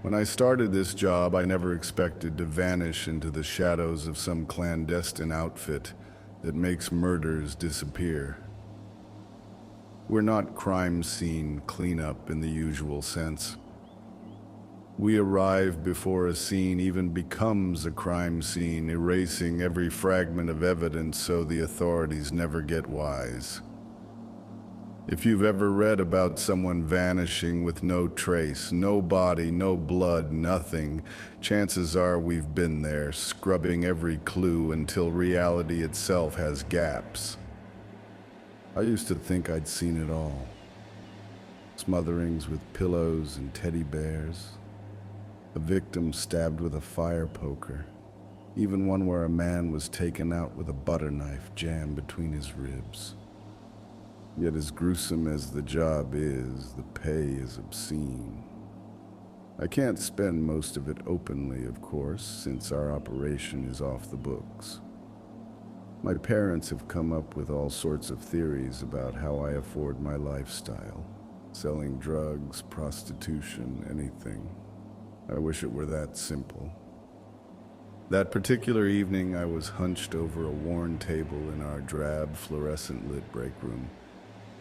When I started this job, I never expected to vanish into the shadows of some clandestine outfit that makes murders disappear. We're not crime scene cleanup in the usual sense. We arrive before a scene even becomes a crime scene, erasing every fragment of evidence so the authorities never get wise. If you've ever read about someone vanishing with no trace, no body, no blood, nothing, chances are we've been there, scrubbing every clue until reality itself has gaps. I used to think I'd seen it all. Smotherings with pillows and teddy bears, a victim stabbed with a fire poker, even one where a man was taken out with a butter knife jammed between his ribs. Yet as gruesome as the job is, the pay is obscene. I can't spend most of it openly, of course, since our operation is off the books. My parents have come up with all sorts of theories about how I afford my lifestyle. Selling drugs, prostitution, anything. I wish it were that simple. That particular evening, I was hunched over a worn table in our drab, fluorescent-lit break room,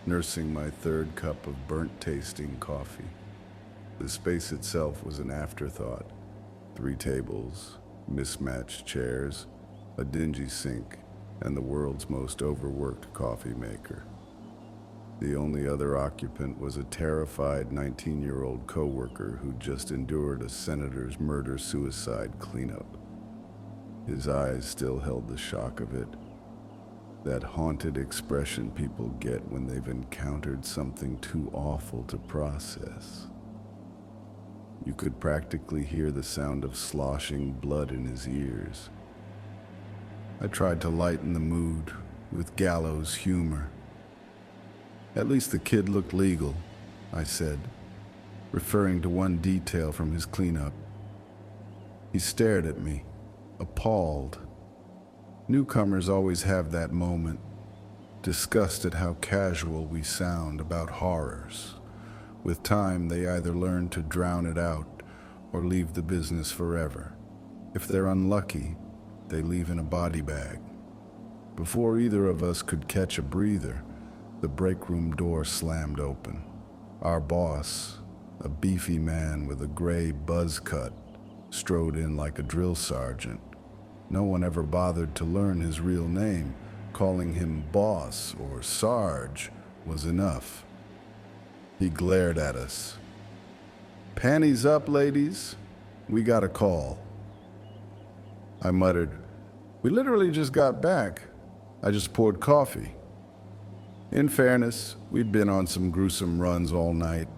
nursing my third cup of burnt-tasting coffee. The space itself was an afterthought. 3 tables, mismatched chairs, a dingy sink, and the world's most overworked coffee maker. The only other occupant was a terrified 19-year-old coworker who just endured a senator's murder-suicide cleanup. His eyes still held the shock of it, that haunted expression people get when they've encountered something too awful to process. You could practically hear the sound of sloshing blood in his ears. I tried to lighten the mood with gallows humor. "At least the kid looked legal," I said, referring to one detail from his cleanup. He stared at me, appalled. Newcomers always have that moment, disgust at how casual we sound about horrors. With time, they either learn to drown it out or leave the business forever. If they're unlucky, they leave in a body bag. Before either of us could catch a breather, the break room door slammed open. Our boss, a beefy man with a gray buzz cut, strode in like a drill sergeant. No one ever bothered to learn his real name. Calling him boss or Sarge was enough. He glared at us. "Panties up, ladies. We got a call." I muttered, "We literally just got back. I just poured coffee." In fairness, we'd been on some gruesome runs all night.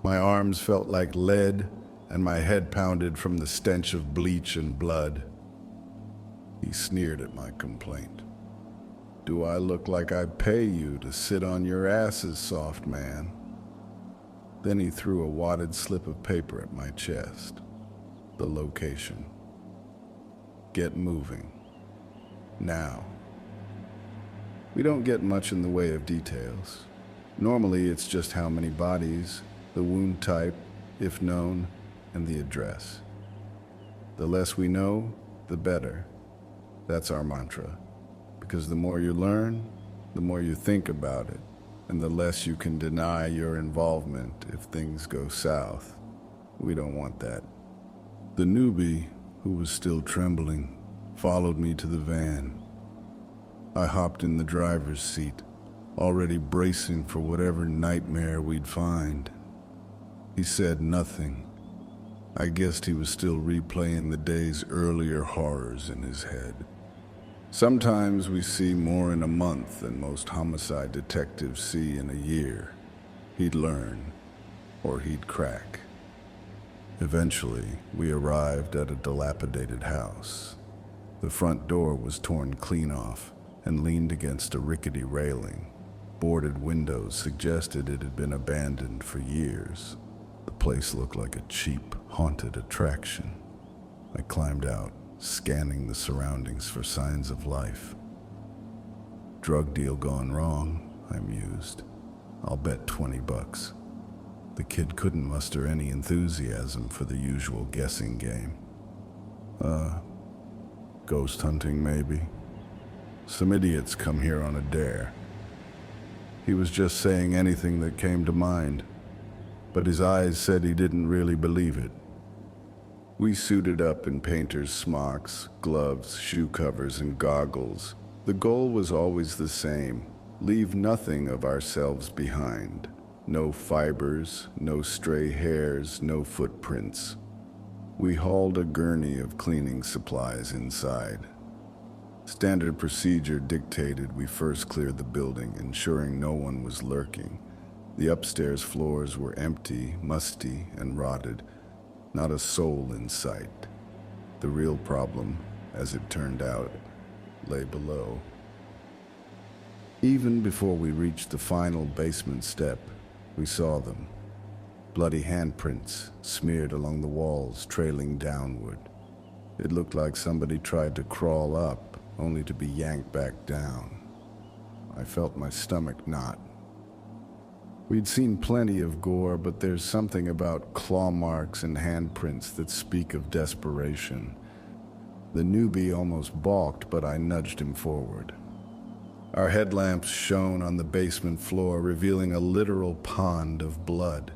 My arms felt like lead, and my head pounded from the stench of bleach and blood. He sneered at my complaint. "Do I look like I pay you to sit on your asses, soft man?" Then he threw a wadded slip of paper at my chest. The location. "Get moving. Now." We don't get much in the way of details. Normally, it's just how many bodies, the wound type, if known, and the address. The less we know, the better. That's our mantra, because the more you learn, the more you think about it, and the less you can deny your involvement if things go south. We don't want that. The newbie, who was still trembling, followed me to the van. I hopped in the driver's seat, already bracing for whatever nightmare we'd find. He said nothing. I guessed he was still replaying the day's earlier horrors in his head. Sometimes we see more in a month than most homicide detectives see in a year. He'd learn, or he'd crack. Eventually, we arrived at a dilapidated house. The front door was torn clean off and leaned against a rickety railing. Boarded windows suggested it had been abandoned for years. The place looked like a cheap, haunted attraction. I climbed out, scanning the surroundings for signs of life. "Drug deal gone wrong," I mused. "I'll bet $20. The kid couldn't muster any enthusiasm for the usual guessing game. Ghost hunting, maybe. Some idiots come here on a dare. He was just saying anything that came to mind, but his eyes said he didn't really believe it. We suited up in painters' smocks, gloves, shoe covers, and goggles. The goal was always the same: leave nothing of ourselves behind. No fibers, no stray hairs, no footprints. We hauled a gurney of cleaning supplies inside. Standard procedure dictated we first cleared the building, ensuring no one was lurking. The upstairs floors were empty, musty, and rotted. Not a soul in sight. The real problem, as it turned out, lay below. Even before we reached the final basement step, we saw them. Bloody handprints smeared along the walls, trailing downward. It looked like somebody tried to crawl up, only to be yanked back down. I felt my stomach knot. We'd seen plenty of gore, but there's something about claw marks and handprints that speak of desperation. The newbie almost balked, but I nudged him forward. Our headlamps shone on the basement floor, revealing a literal pond of blood.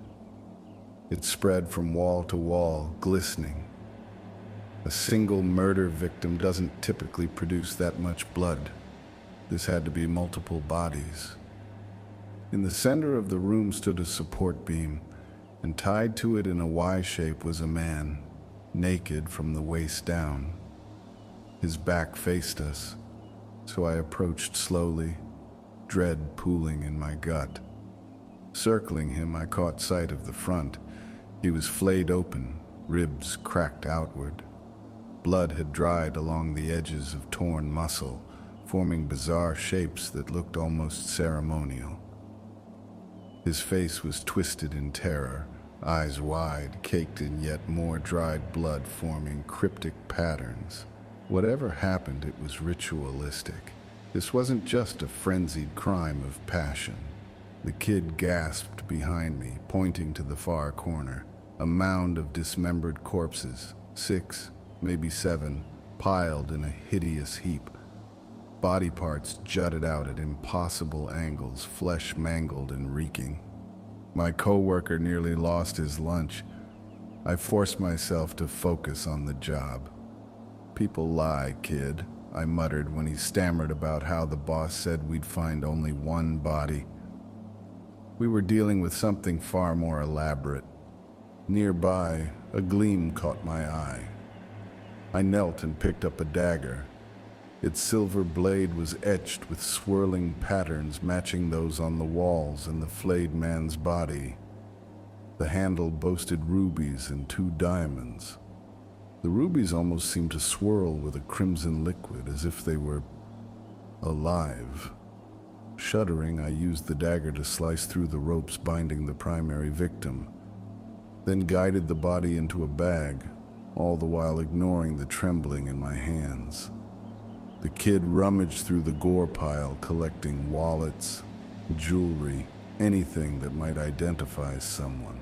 It spread from wall to wall, glistening. A single murder victim doesn't typically produce that much blood. This had to be multiple bodies. In the center of the room stood a support beam, and tied to it in a Y shape was a man, naked from the waist down. His back faced us, so I approached slowly, dread pooling in my gut. Circling him, I caught sight of the front. He was flayed open, ribs cracked outward. Blood had dried along the edges of torn muscle, forming bizarre shapes that looked almost ceremonial. His face was twisted in terror, eyes wide, caked in yet more dried blood, forming cryptic patterns. Whatever happened, it was ritualistic. This wasn't just a frenzied crime of passion. The kid gasped behind me, pointing to the far corner. A mound of dismembered corpses, 6, maybe 7, piled in a hideous heap. Body parts jutted out at impossible angles, flesh mangled and reeking. My coworker nearly lost his lunch. I forced myself to focus on the job. "People lie, kid," I muttered when he stammered about how the boss said we'd find only one body. We were dealing with something far more elaborate. Nearby, a gleam caught my eye. I knelt and picked up a dagger. Its silver blade was etched with swirling patterns matching those on the walls and the flayed man's body. The handle boasted rubies and 2 diamonds. The rubies almost seemed to swirl with a crimson liquid, as if they were alive. Shuddering, I used the dagger to slice through the ropes binding the primary victim, then guided the body into a bag, all the while ignoring the trembling in my hands. The kid rummaged through the gore pile, collecting wallets, jewelry, anything that might identify someone.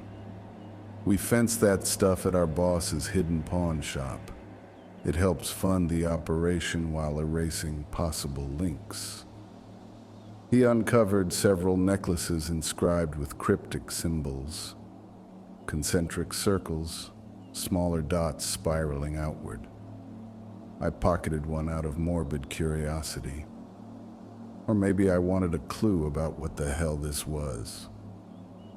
We fenced that stuff at our boss's hidden pawn shop. It helps fund the operation while erasing possible links. He uncovered several necklaces inscribed with cryptic symbols. Concentric circles, smaller dots spiraling outward. I pocketed one out of morbid curiosity. Or maybe I wanted a clue about what the hell this was.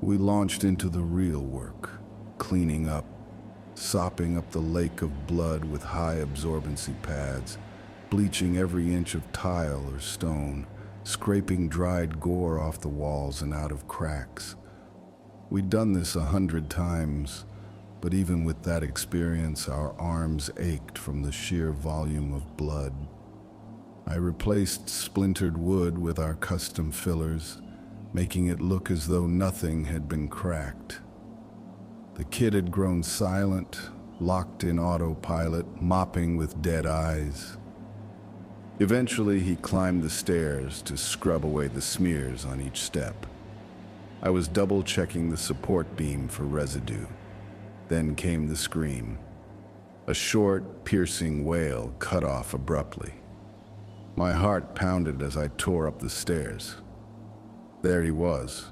We launched into the real work, cleaning up, sopping up the lake of blood with high absorbency pads, bleaching every inch of tile or stone, scraping dried gore off the walls and out of cracks. We'd done this 100 times, but even with that experience, our arms ached from the sheer volume of blood. I replaced splintered wood with our custom fillers, making it look as though nothing had been cracked. The kid had grown silent, locked in autopilot, mopping with dead eyes. Eventually, he climbed the stairs to scrub away the smears on each step. I was double-checking the support beam for residue. Then came the scream. A short, piercing wail cut off abruptly. My heart pounded as I tore up the stairs. There he was,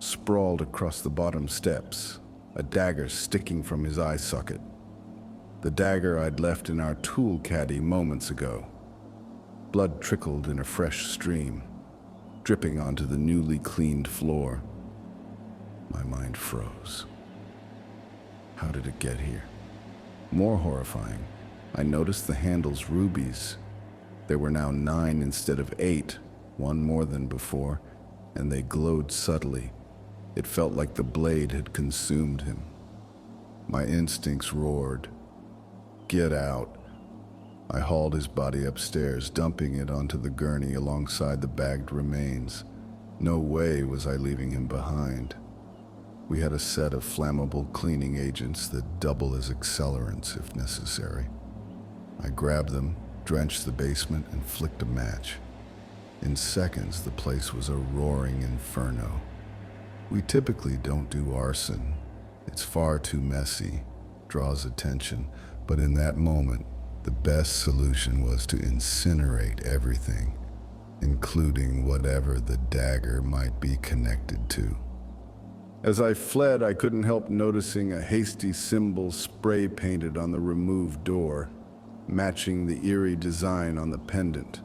sprawled across the bottom steps, a dagger sticking from his eye socket. The dagger I'd left in our tool caddy moments ago. Blood trickled in a fresh stream, dripping onto the newly cleaned floor. My mind froze. How did it get here? More horrifying, I noticed the handle's rubies. There were now 9 instead of 8, one more than before, and they glowed subtly. It felt like the blade had consumed him. My instincts roared. Get out. I hauled his body upstairs, dumping it onto the gurney alongside the bagged remains. No way was I leaving him behind. We had a set of flammable cleaning agents that double as accelerants if necessary. I grabbed them, drenched the basement, and flicked a match. In seconds, the place was a roaring inferno. We typically don't do arson. It's far too messy, draws attention, but in that moment, the best solution was to incinerate everything, including whatever the dagger might be connected to. As I fled, I couldn't help noticing a hasty symbol spray painted on the removed door, matching the eerie design on the pendant.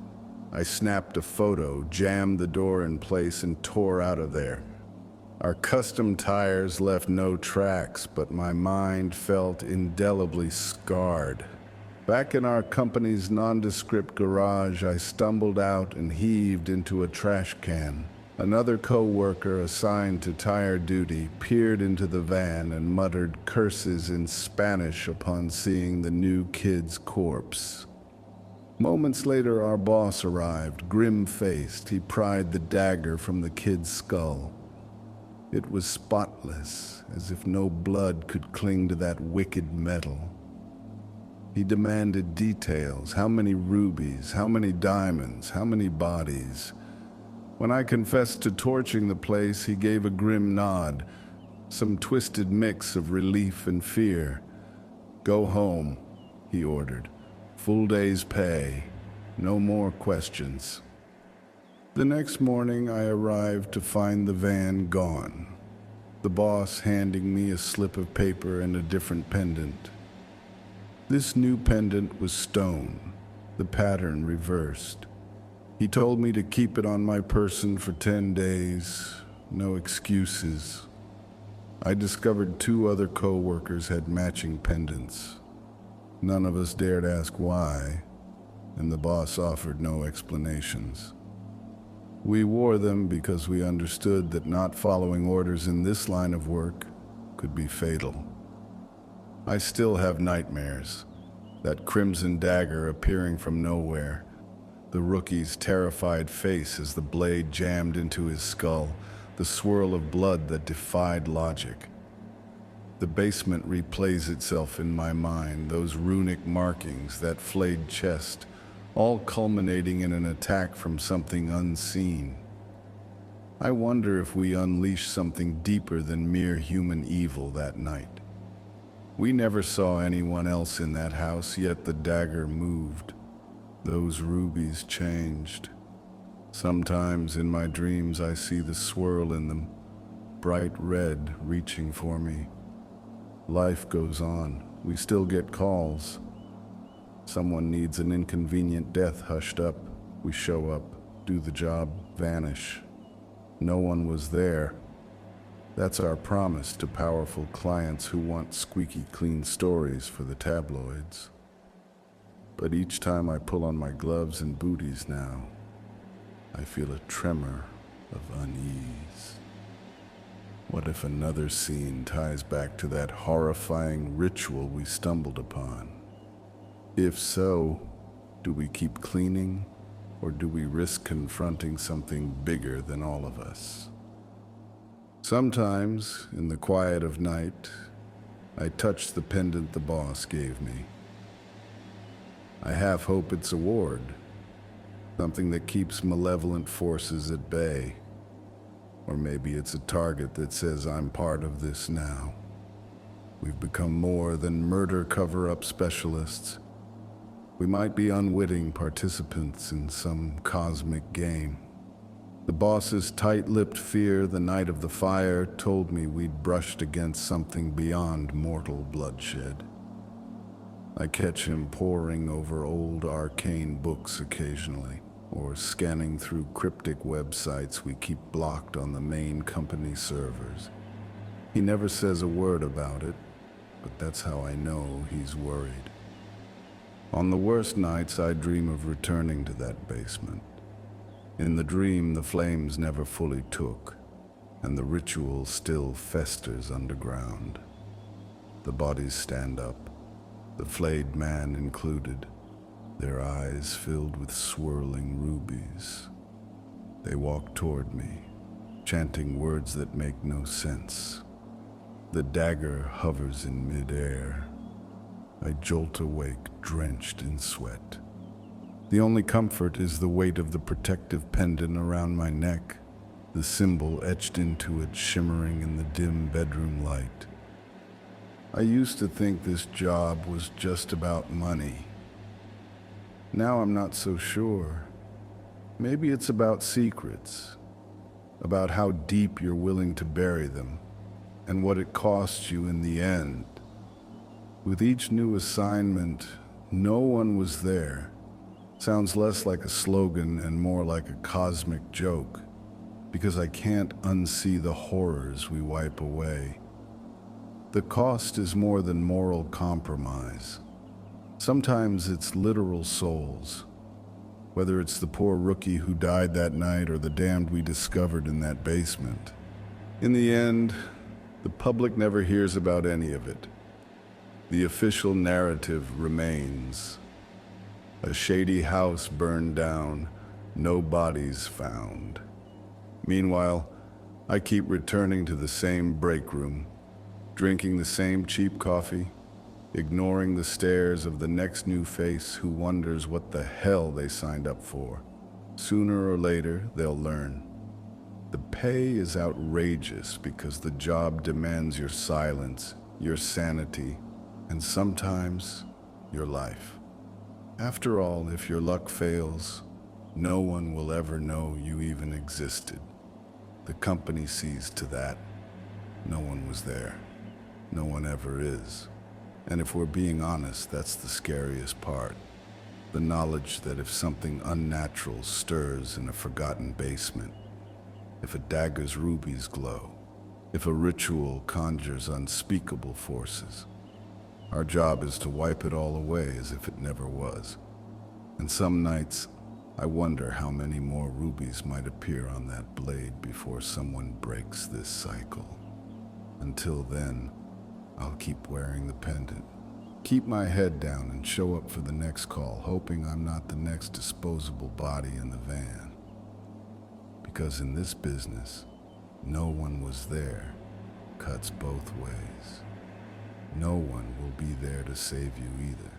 I snapped a photo, jammed the door in place, and tore out of there. Our custom tires left no tracks, but my mind felt indelibly scarred. Back in our company's nondescript garage, I stumbled out and heaved into a trash can. Another co-worker assigned to tire duty peered into the van and muttered curses in Spanish upon seeing the new kid's corpse. Moments later, our boss arrived, grim-faced. He pried the dagger from the kid's skull. It was spotless, as if no blood could cling to that wicked metal. He demanded details. How many rubies? How many diamonds? How many bodies? When I confessed to torching the place, he gave a grim nod, some twisted mix of relief and fear. Go home, he ordered. Full day's pay. No more questions. The next morning, I arrived to find the van gone. The boss handing me a slip of paper and a different pendant. This new pendant was stone, the pattern reversed. He told me to keep it on my person for 10 days, no excuses. I discovered 2 other co-workers had matching pendants. None of us dared ask why, and the boss offered no explanations. We wore them because we understood that not following orders in this line of work could be fatal. I still have nightmares. That crimson dagger appearing from nowhere. The rookie's terrified face as the blade jammed into his skull. The swirl of blood that defied logic. The basement replays itself in my mind. Those runic markings, that flayed chest, all culminating in an attack from something unseen. I wonder if we unleashed something deeper than mere human evil that night. We never saw anyone else in that house, yet the dagger moved. Those rubies changed. Sometimes in my dreams I see the swirl in them, bright red reaching for me. Life goes on. We still get calls. Someone needs an inconvenient death hushed up. We show up, do the job, vanish. No one was there. That's our promise to powerful clients who want squeaky clean stories for the tabloids. But each time I pull on my gloves and booties now, I feel a tremor of unease. What if another scene ties back to that horrifying ritual we stumbled upon? If so, do we keep cleaning, or do we risk confronting something bigger than all of us? Sometimes, in the quiet of night, I touch the pendant the boss gave me. I half hope it's a ward, something that keeps malevolent forces at bay. Or maybe it's a target that says I'm part of this now. We've become more than murder cover-up specialists. We might be unwitting participants in some cosmic game. The boss's tight-lipped fear the night of the fire told me we'd brushed against something beyond mortal bloodshed. I catch him poring over old arcane books occasionally, or scanning through cryptic websites we keep blocked on the main company servers. He never says a word about it, but that's how I know he's worried. On the worst nights, I dream of returning to that basement. In the dream, the flames never fully took, and the ritual still festers underground. The bodies stand up, the flayed man included, their eyes filled with swirling rubies. They walk toward me, chanting words that make no sense. The dagger hovers in midair. I jolt awake, drenched in sweat. The only comfort is the weight of the protective pendant around my neck, the symbol etched into it shimmering in the dim bedroom light. I used to think this job was just about money. Now I'm not so sure. Maybe it's about secrets, about how deep you're willing to bury them, and what it costs you in the end. With each new assignment, no one was there. Sounds less like a slogan and more like a cosmic joke, because I can't unsee the horrors we wipe away. The cost is more than moral compromise. Sometimes it's literal souls, whether it's the poor rookie who died that night or the damned we discovered in that basement. In the end, the public never hears about any of it. The official narrative remains. A shady house burned down, no bodies found. Meanwhile, I keep returning to the same break room, drinking the same cheap coffee, ignoring the stares of the next new face who wonders what the hell they signed up for. Sooner or later, they'll learn. The pay is outrageous because the job demands your silence, your sanity, and sometimes your life. After all, if your luck fails, no one will ever know you even existed. The company sees to that. No one was there. No one ever is. And if we're being honest, that's the scariest part. The knowledge that if something unnatural stirs in a forgotten basement, if a dagger's rubies glow, if a ritual conjures unspeakable forces, our job is to wipe it all away as if it never was. And some nights, I wonder how many more rubies might appear on that blade before someone breaks this cycle. Until then, I'll keep wearing the pendant, keep my head down and show up for the next call, hoping I'm not the next disposable body in the van. Because in this business, no one was there cuts both ways. No one will be there to save you either.